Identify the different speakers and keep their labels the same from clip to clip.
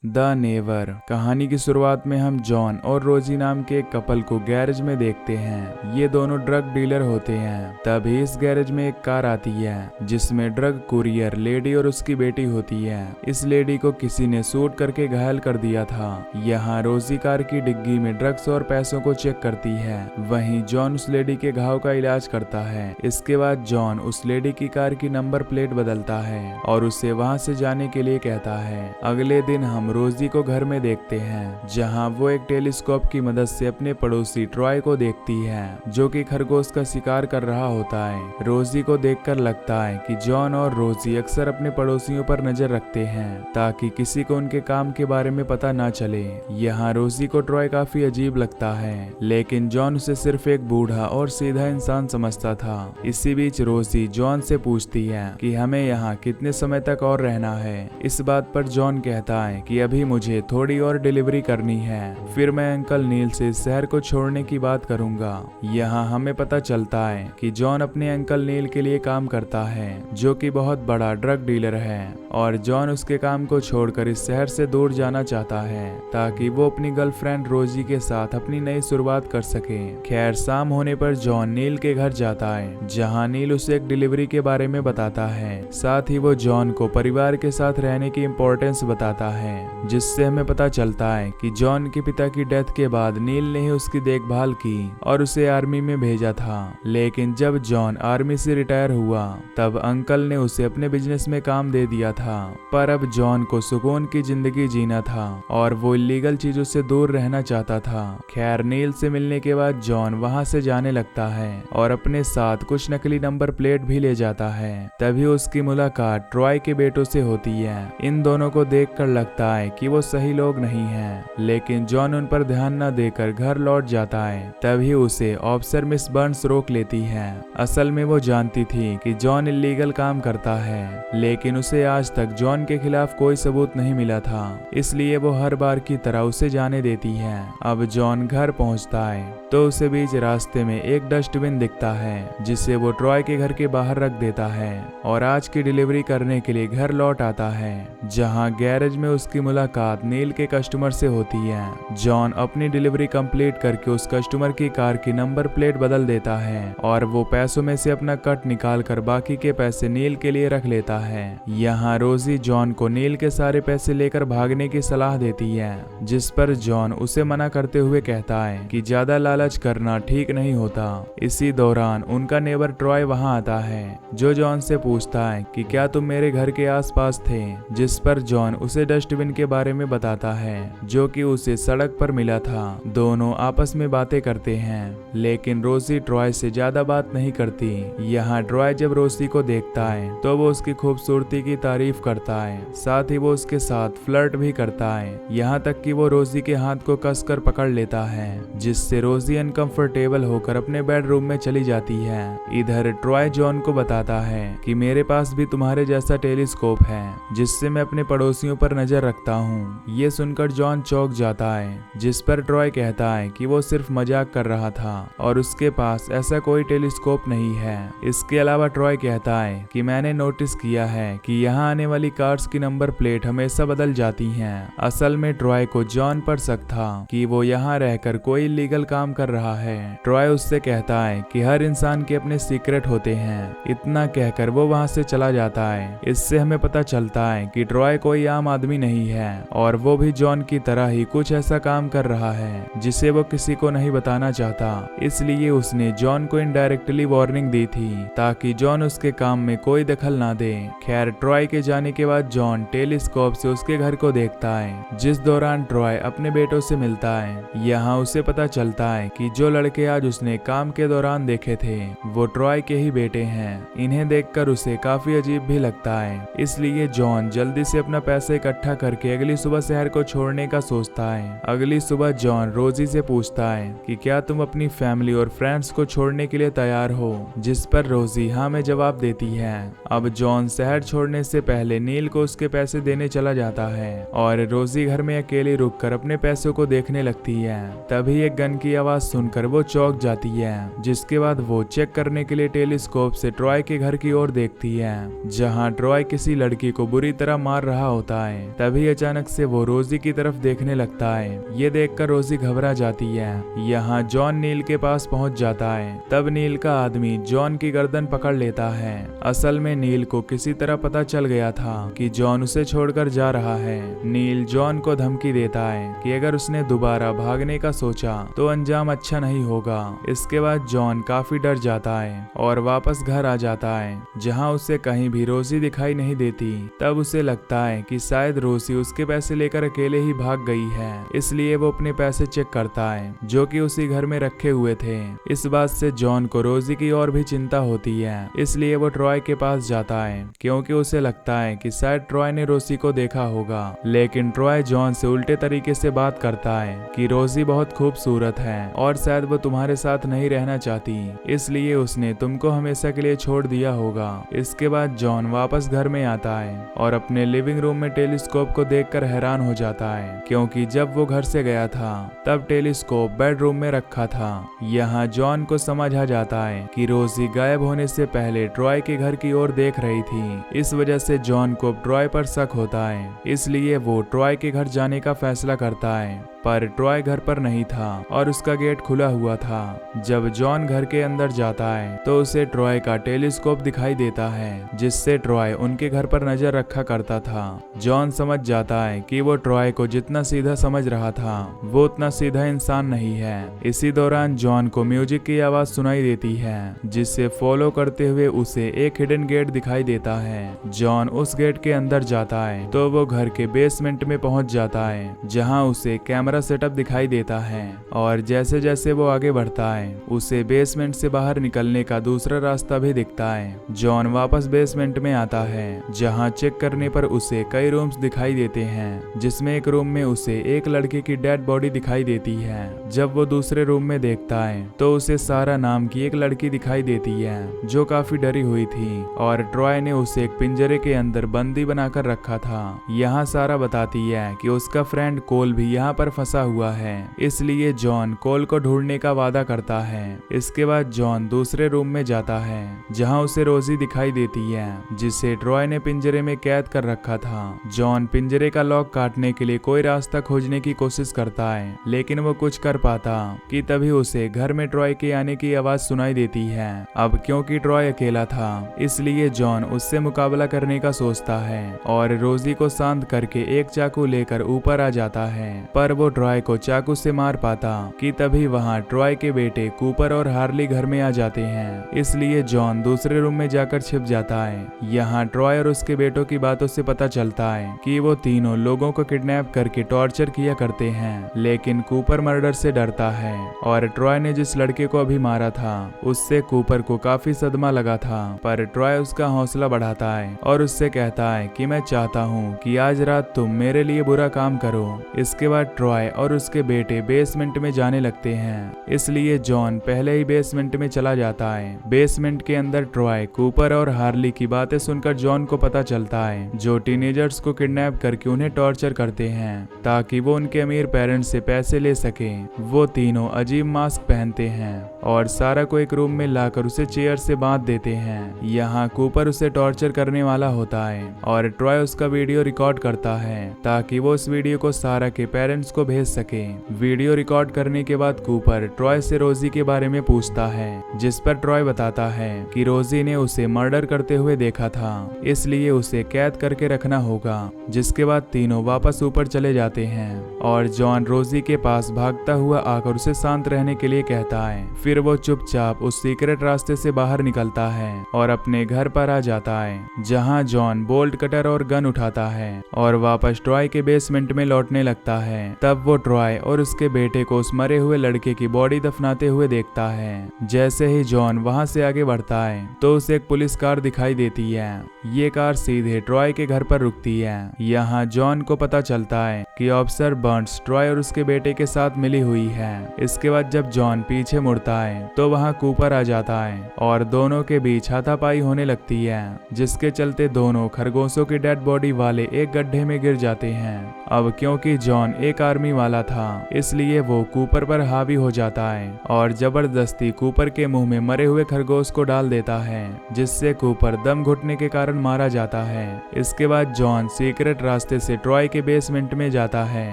Speaker 1: The never. कहानी की शुरुआत में हम जॉन और रोजी नाम के एक कपल को गैरेज में देखते हैं। ये दोनों ड्रग डीलर होते हैं। तभी इस गैरेज में एक कार आती है जिसमें ड्रग कुरियर लेडी और उसकी बेटी होती है। इस लेडी को किसी ने शूट करके घायल कर दिया था। यहाँ रोजी कार की डिग्गी में ड्रग्स और पैसों को चेक करती है। वहीं जॉन उस लेडी के घाव का इलाज करता है। इसके बाद जॉन उस लेडी की कार की नंबर प्लेट बदलता है और उसे वहां से जाने के लिए कहता है। अगले दिन हम रोजी को घर में देखते हैं जहां वो एक टेलीस्कोप की मदद से अपने पड़ोसी ट्रॉय को देखती है जो कि खरगोश का शिकार कर रहा होता है। रोजी को देखकर लगता है कि जॉन और रोजी अक्सर अपने पड़ोसियों पर नजर रखते हैं ताकि किसी को उनके काम के बारे में पता ना चले। यहाँ रोजी को ट्रॉय काफी अजीब लगता है लेकिन जॉन उसे सिर्फ एक बूढ़ा और सीधा इंसान समझता था। इसी बीच रोजी जॉन से पूछती है कि हमें यहाँ कितने समय तक और रहना है। इस बात पर जॉन कहता है कि अभी मुझे थोड़ी और डिलीवरी करनी है, फिर मैं अंकल नील से इस शहर को छोड़ने की बात करूंगा। यहाँ हमें पता चलता है कि जॉन अपने अंकल नील के लिए काम करता है जो कि बहुत बड़ा ड्रग डीलर है और जॉन उसके काम को छोड़कर इस शहर से दूर जाना चाहता है ताकि वो अपनी गर्लफ्रेंड रोजी के साथ अपनी नई शुरुआत कर सके। खैर शाम होने पर जॉन नील के घर जाता है जहाँ नील उसे एक डिलीवरी के बारे में बताता है। साथ ही वो जॉन को परिवार के साथ रहने की इम्पोर्टेंस बताता है जिससे हमें पता चलता है कि जॉन के पिता की डेथ के बाद नील ने ही उसकी देखभाल की और उसे आर्मी में भेजा था। लेकिन जब जॉन आर्मी से रिटायर हुआ तब अंकल ने उसे अपने बिजनेस में काम दे दिया था। पर अब जॉन को सुकून की जिंदगी जीना था और वो इलीगल चीजों से दूर रहना चाहता था। खैर नील से मिलने के बाद जॉन वहां से जाने लगता है और अपने साथ कुछ नकली नंबर प्लेट भी ले जाता है। तभी उसकी मुलाकात ट्रॉय के बेटों से होती है। इन दोनों को देखकर लगता है कि वो सही लोग नहीं हैं, लेकिन जॉन उन पर ध्यान न देकर घर लौट जाता है। तभी उसे ऑफिसर मिस बर्न्स रोक लेती है। असल में वो जानती थी कि जॉन इलीगल काम करता है लेकिन उसे आज तक जॉन के खिलाफ कोई सबूत नहीं मिला था, इसलिए वो हर बार की तरह उसे जाने देती है। अब जॉन घर पहुंचता है तो उसे बीच रास्ते में एक डस्टबिन दिखता है जिसे वो ट्रॉय के घर के बाहर रख देता है और आज की डिलीवरी करने के लिए घर लौट आता है जहां गैरेज में उसकी मुलाकात नील के कस्टमर से होती है। जॉन अपनी डिलीवरी कंप्लीट करके उस कस्टमर की कार की नंबर प्लेट बदल देता है और वो पैसों में से अपना कट निकाल कर बाकी के पैसे नील के लिए रख लेता है। यहाँ रोजी जॉन को नील के सारे पैसे लेकर भागने की सलाह देती है जिस पर जॉन उसे मना करते हुए कहता है कि ज्यादा लालच करना ठीक नहीं होता। इसी दौरान उनका नेबर ट्रॉय वहां आता है जो जॉन से पूछता है कि क्या तुम मेरे घर के आसपास थे, जिस पर जॉन उसे डस्टबिन के बारे में बताता है जो कि उसे सड़क पर मिला था। दोनों आपस में बातें करते हैं लेकिन रोजी ट्रॉय से ज्यादा बात नहीं करती। यहाँ ट्रॉय जब रोजी को देखता है तो वो उसकी खूबसूरती की तारीफ करता है, साथ ही वो उसके साथ फ्लर्ट भी करता है। यहाँ तक कि वो रोजी के हाथ को कसकर पकड़ लेता है जिससे रोजी अनकंफर्टेबल होकर अपने बेडरूम में चली जाती है। इधर ट्रॉय जॉन को बताता है कि मेरे पास भी तुम्हारे जैसा टेलीस्कोप है जिससे मैं अपने पड़ोसियों पर नजर रखता हूँ। ये सुनकर जॉन चौंक जाता है जिस पर ट्रॉय कहता है कि वो सिर्फ मजाक कर रहा था और उसके पास ऐसा कोई टेलीस्कोप नहीं है। इसके अलावा ट्रॉय कहता है कि मैंने नोटिस किया है कि यहाँ आने वाली कार्स की नंबर प्लेट हमेशा बदल जाती हैं। असल में ट्रॉय को जॉन पर शक था कि वो यहाँ रहकर कोई इलीगल काम कर रहा है। ट्रॉय उससे कहता है कि हर इंसान के अपने सीक्रेट होते हैं। इतना कहकर वो वहाँ से चला जाता है। इससे हमें पता चलता है कि ट्रॉय कोई आम आदमी नहीं है और वो भी जॉन की तरह ही कुछ ऐसा काम कर रहा है जिसे वो किसी को नहीं बताना चाहता। इसलिए उसने जॉन को इनडायरेक्टली वार्निंग दी थी ताकि जॉन उसके काम में कोई दखल ना दे। खैर ट्रॉय के जाने के बाद जॉन टेलीस्कोप से उसके घर को देखता है जिस दौरान ट्रॉय अपने बेटों से मिलता है। यहाँ उसे पता चलता है कि जो लड़के आज उसने काम के दौरान देखे थे वो ट्रॉय के ही बेटे हैं। इन्हें देखकर उसे काफी अजीब भी लगता है, इसलिए जॉन जल्दी से अपना पैसा इकट्ठा करके अगली सुबह शहर को छोड़ने का सोचता है। अगली सुबह जॉन रोजी से पूछता है कि क्या तुम अपनी फैमिली और फ्रेंड्स को छोड़ने के लिए तैयार हो, जिस पर रोजी हाँ में जवाब देती है। अब जॉन शहर छोड़ने से पहले नील को उसके पैसे देने चला जाता है और रोजी घर में अकेली रुककर अपने पैसों को देखने लगती है। तभी एक गन की आवाज सुनकर वो चौंक जाती है जिसके बाद वो चेक करने के लिए टेलीस्कोप से ट्रॉय के घर की ओर देखती है जहां ट्रॉय किसी लड़की को बुरी तरह मार रहा होता है। तभी अचानक से वो रोजी की तरफ देखने लगता है। ये देखकर रोजी घबरा जाती है। यहाँ जॉन नील के पास पहुंच जाता है। तब नील का आदमी जॉन की गर्दन पकड़ लेता है। असल में नील को किसी तरह पता चल गया था कि जॉन उसे छोड़कर जा रहा है। नील जॉन को धमकी देता है कि अगर उसने दोबारा भागने का सोचा तो अंजाम अच्छा नहीं होगा। इसके बाद जॉन काफी डर जाता है और वापस घर आ जाता है, जहाँ उसे कहीं भी रोजी दिखाई नहीं देती। तब उसे लगता है कि शायद रोजी उसके पैसे लेकर अकेले ही भाग गई है, इसलिए वो अपने पैसे चेक करता है जो कि उसी घर में रखे हुए थे। इस बात से जॉन को रोजी की और भी चिंता होती है, इसलिए वो ट्रॉय के पास जाता है क्योंकि उसे लगता है कि शायद ट्रॉय ने रोजी को देखा होगा। लेकिन ट्रॉय जॉन से उल्टे तरीके से बात करता है कि रोजी बहुत खूबसूरत है और शायद वो तुम्हारे साथ नहीं रहना चाहती, इसलिए उसने तुमको हमेशा के लिए छोड़ दिया होगा। इसके बाद जॉन वापस घर में आता है और अपने लिविंग रूम में टेलीस्कोप को देखकर हैरान हो जाता है क्योंकि जब वो घर से गया था तब टेलीस्कोप बेडरूम में रखा था। यहाँ जॉन को समझ आ जाता है कि रोजी गायब होने से पहले ट्रॉय के घर की ओर देख रही थी। इस वजह से जॉन को ट्रॉय पर शक होता है, इसलिए वो ट्रॉय के घर जाने का फैसला करता है। पर ट्रॉय घर पर नहीं था और उसका गेट खुला हुआ था। जब जॉन घर के अंदर जाता है तो उसे ट्रॉय का टेलीस्कोप दिखाई देता है, जिससे ट्रॉय उनके घर पर नजर रखा करता था। जॉन समझ जाता है कि वो ट्रॉय को जितना सीधा समझ रहा था वो उतना सीधा इंसान नहीं है। इसी दौरान जॉन को म्यूजिक की आवाज सुनाई देती है, जिससे फॉलो करते हुए उसे एक हिडन गेट दिखाई देता है। जॉन उस गेट के अंदर जाता है तो वो घर के बेसमेंट में पहुंच जाता है, जहां उसे कैमरा सेटअप दिखाई देता है। और जैसे जैसे वो आगे बढ़ता है उसे बेसमेंट से बाहर निकलने का दूसरा रास्ता भी दिखता है। जॉन वापस बेसमेंट में आता है, जहां चेक करने पर उसे कई रूम्स दिखाई देते हैं, जिसमें एक रूम में उसे एक लड़के की डेड बॉडी दिखाई देती है। जब वो दूसरे रूम में देखता है तो उसे सारा नाम की एक लड़की दिखाई देती है जो काफी डरी हुई थी और ट्रॉय ने उसे एक पिंजरे के अंदर बंदी बनाकर रखा था। यहाँ सारा बताती है कि उसका फ्रेंड कोल भी यहाँ पर फंसा हुआ है, इसलिए जॉन कोल को ढूंढने का वादा करता है। इसके बाद जॉन दूसरे रूम में जाता है, जहां उसे रोजी दिखाई देती है, जिसे ट्रॉय ने पिंजरे में कैद कर रखा था। जॉन पिंजरे का लॉक काटने के लिए कोई रास्ता खोजने की कोशिश करता है, लेकिन वो कुछ कर पाता कि तभी उसे घर में ट्रॉय के आने की आवाज सुनाई देती है। अब क्योंकि ट्रॉय अकेला था, इसलिए जॉन उससे मुकाबला करने का सोचता है और रोजी को शांत करके एक चाकू लेकर ऊपर आ जाता है। पर वो ट्रॉय को चाकू से मार पाता कि तभी वहां ट्रॉय के बेटे कूपर और हार्ली घर में आ जाते हैं, इसलिए जॉन दूसरे रूम में जाकर छिप जाता है। यहाँ ट्रॉय और उसके बेटों की बातों से पता चलता है कि वो तीनों लोगों को किडनैप करके टॉर्चर किया करते हैं, लेकिन कूपर मर्डर से डरता है और ट्रॉय ने जिस लड़के को अभी मारा था उससे कूपर को काफी सदमा लगा था। पर ट्रॉय उसका हौसला बढ़ाता है और उससे कहता है कि मैं चाहता हूँ कि आज रात तुम मेरे लिए बुरा काम करो। इसके बाद ट्रॉय और उसके बेटे बेसमेंट में जाने लगते हैं, इसलिए जॉन पहले ही बेसमेंट में चला जाता है। बेसमेंट के अंदर ट्रॉय, कूपर और हार्ली की बातें सुनकर जॉन को पता चलता है, जो टीनेजर्स को किडनैप करके उन्हें टॉर्चर करते हैं ताकि वो उनके अमीर पेरेंट्स से पैसे ले सके। वो तीनों अजीब मास्क पहनते हैं और सारा को एक रूम में लाकर उसे चेयर से बांध देते हैं। यहाँ कूपर उसे टॉर्चर करने वाला होता है और ट्रॉय उसका वीडियो रिकॉर्ड करता है ताकि वो उस वीडियो को सारा के पेरेंट्स को भेज सके। वीडियो रिकॉर्ड करने के बाद कूपर ट्रॉय से रोजी के बारे में पूछता है, जिस पर ट्रॉय बताता है कि रोजी ने उसे मर्डर करते हुए देखा था, इसलिए उसे कैद करके रखना होगा। जिसके बाद तीनों वापस ऊपर चले जाते हैं और जॉन रोजी के पास भागता हुआ आकर उसे शांत रहने के लिए कहता है। फिर वो चुपचाप उस सीक्रेट रास्ते से बाहर निकलता है और अपने घर पर आ जाता है, जहाँ जॉन बोल्ट कटर और गन उठाता है और वापस ट्रॉय के बेसमेंट में लौटने लगता है। तब वो ट्रॉय और उसके बेटे को उस मरे हुए लड़के की बॉडी दफनाते हुए देखता है। जैसे ही जॉन वहां से आगे बढ़ता है तो उसे एक पुलिस कार दिखाई देती है। ये कार सीधे ट्रॉय के घर पर रुकती है। यहाँ जॉन को पता चलता है कि ऑफिसर बर्न्स बर्न्स ट्रॉय और उसके बेटे के साथ मिली हुई है। इसके बाद जब जॉन पीछे मुड़ता है तो वहाँ कूपर आ जाता है और दोनों के बीच हाथापाई होने लगती है, जिसके चलते दोनों खरगोशों की डेड बॉडी वाले एक गड्ढे में गिर जाते हैं। अब क्योंकि जॉन एक आर्मी वाला था इसलिए वो कूपर पर हावी हो जाता है और जबरदस्ती कूपर के मुंह में मरे हुए खरगोश को डाल देता है, जिससे कूपर दम घुटने के कारण मारा जाता है। इसके बाद जॉन सीक्रेट रास्ते से ट्रॉय के बेसमेंट में जाता है,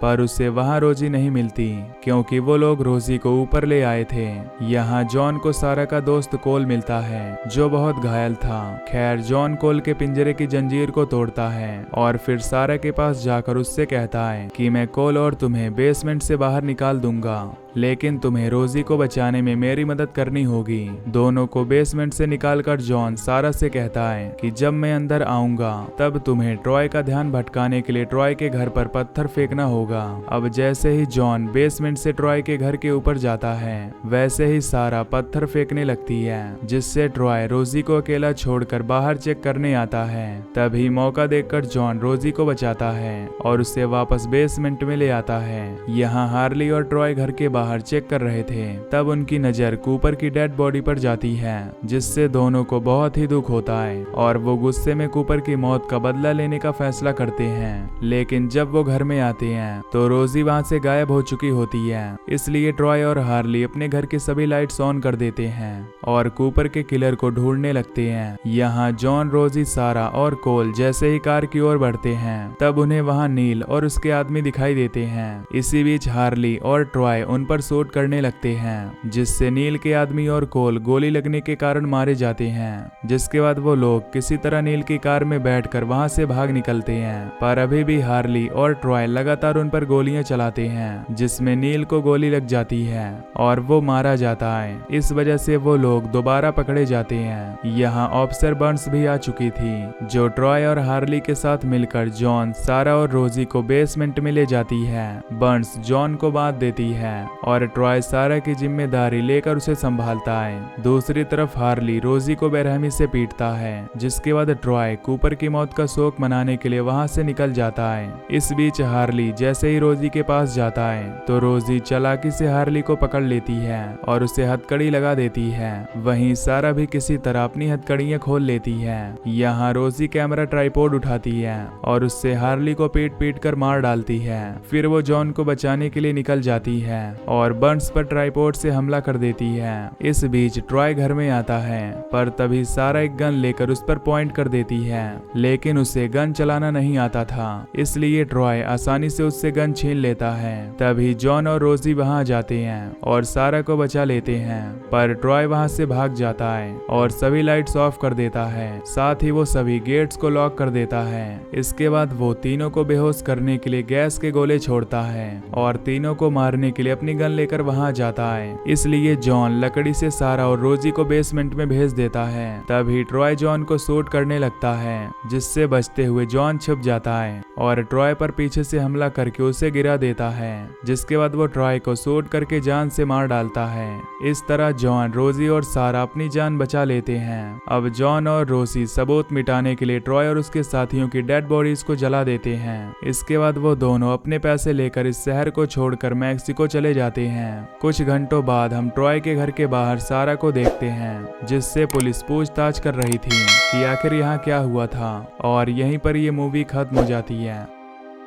Speaker 1: पर उसे वहां रोजी नहीं मिलती क्योंकि वो लोग रोजी को ऊपर ले आए थे। यहाँ जॉन को सारा का दोस्त कोल मिलता है जो बहुत घायल था। खैर जॉन कोल के पिंजरे की जंजीर को तोड़ता है और फिर सारा के पास जाकर उससे कहता है कि मैं कोल और तुम्हें बेसमेंट से बाहर निकाल दूंगा, लेकिन तुम्हें रोजी को बचाने में मेरी मदद करनी होगी। दोनों को बेसमेंट से निकालकर जॉन सारा से कहता है कि जब मैं अंदर आऊंगा तब तुम्हें ट्रॉय का ध्यान भटकाने के लिए ट्रॉय के घर पर पत्थर फेंकना होगा। अब जैसे ही जॉन बेसमेंट से ट्रॉय के घर के ऊपर जाता है वैसे ही सारा पत्थर फेंकने लगती है, जिससे ट्रॉय रोजी को अकेला छोड़कर बाहर चेक करने आता है। तभी मौका देखकर जॉन रोजी को बचाता है और उसे वापस बेसमेंट में ले आता है। यहाँ हार्ली और ट्रॉय घर के बाहर चेक कर रहे थे, तब उनकी नजर कूपर की डेड बॉडी पर जाती है, जिससे दोनों को बहुत ही दुख होता है और वो गुस्से में कूपर की मौत का बदला लेने का फैसला करते हैं। लेकिन जब वो घर में आते हैं तो रोजी वहां से गायब हो चुकी होती है, इसलिए ट्रॉय और हार्ली अपने घर की सभी लाइट्स ऑन कर देते हैं और कूपर के किलर को ढूंढने लगते हैं। यहाँ जॉन, रोजी, सारा और कोल जैसे ही कार की ओर बढ़ते हैं तब उन्हें वहाँ नील और उसके आदमी दिखाई देते हैं। इसी बीच हार्ली और ट्रॉय उन पर शूट करने लगते हैं, जिससे नील के आदमी और कोल गोली लगने के कारण मारे जाते हैं। जिसके बाद वो लोग किसी तरह नील की कार में बैठकर वहां से भाग निकलते हैं, पर अभी भी हार्ली और ट्रॉय लगातार उन पर गोलियां चलाते हैं, जिसमें नील को गोली लग जाती है और वो मारा जाता है। इस वजह से वो लोग दोबारा पकड़े जाते हैं। यहाँ ऑफिसर बर्न्स भी आ चुकी थी, जो ट्रॉय और हार्ली के साथ मिलकर जॉन, सारा और रोजी को बेसमेंट में ले जाती है। बर्न्स जॉन को बांध देती है और ट्रॉय सारा की जिम्मेदारी लेकर उसे संभालता है। दूसरी तरफ हार्ली रोजी को बेरहमी से पीटता है, जिसके बाद ट्रॉय कूपर की मौत का शोक मनाने के लिए वहां से निकल जाता है। इस बीच हार्ली जैसे ही रोजी के पास जाता है तो रोजी चालाकी से हार्ली को पकड़ लेती है और उसे हथकड़ी लगा देती है। वहीं सारा भी किसी तरह अपनी हथकड़ियां खोल लेती है। यहाँ रोजी कैमरा ट्राइपॉड उठाती है और उससे हार्ली को पीट पीट कर मार डालती है। फिर वो जॉन को बचाने के लिए निकल जाती है और बर्न्स पर ट्राइपॉड से हमला कर देती है। इस बीच ट्रॉय घर में आता है, पर तभी सारा एक गन लेकर उस पर पॉइंट कर देती है, लेकिन उसे गन चलाना नहीं आता था, इसलिए ट्रॉय आसानी से उससे गन छीन लेता है। तभी जॉन और रोजी वहां जाते हैं और सारा को बचा लेते हैं, पर ट्रॉय वहां से भाग जाता है और सभी लाइट्स ऑफ कर देता है। साथ ही वो सभी गेट्स को लॉक कर देता है। इसके बाद वो तीनों को बेहोश करने के लिए गैस के गोले छोड़ता है और तीनों को मारने के लिए अपनी गन लेकर वहां जाता है। इसलिए जॉन लकड़ी से सारा और रोजी को बेसमेंट में भेज देता है। तभी ट्रॉय जॉन को शूट करने लगता है, जिससे बचते हुए जॉन छुप जाता है और ट्रॉय पर पीछे से हमला करके उसे गिरा देता है, जिसके बाद वो ट्रॉय को शूट करके जान से मार डालता है। इस तरह जॉन, रोजी और सारा अपनी जान बचा लेते हैं। अब जॉन और रोजी सबूत मिटाने के लिए ट्रॉय और उसके साथियों की डेड बॉडीज को जला देते हैं। इसके बाद वो दोनों अपने पैसे लेकर इस शहर को छोड़कर मैक्सिको चले जाते हैं। कुछ घंटों बाद हम ट्रॉय के घर के बाहर सारा को देखते हैं, जिससे पुलिस पूछताछ कर रही थी कि आखिर यहाँ क्या हुआ था, और यहीं पर ये मूवी खत्म हो जाती है।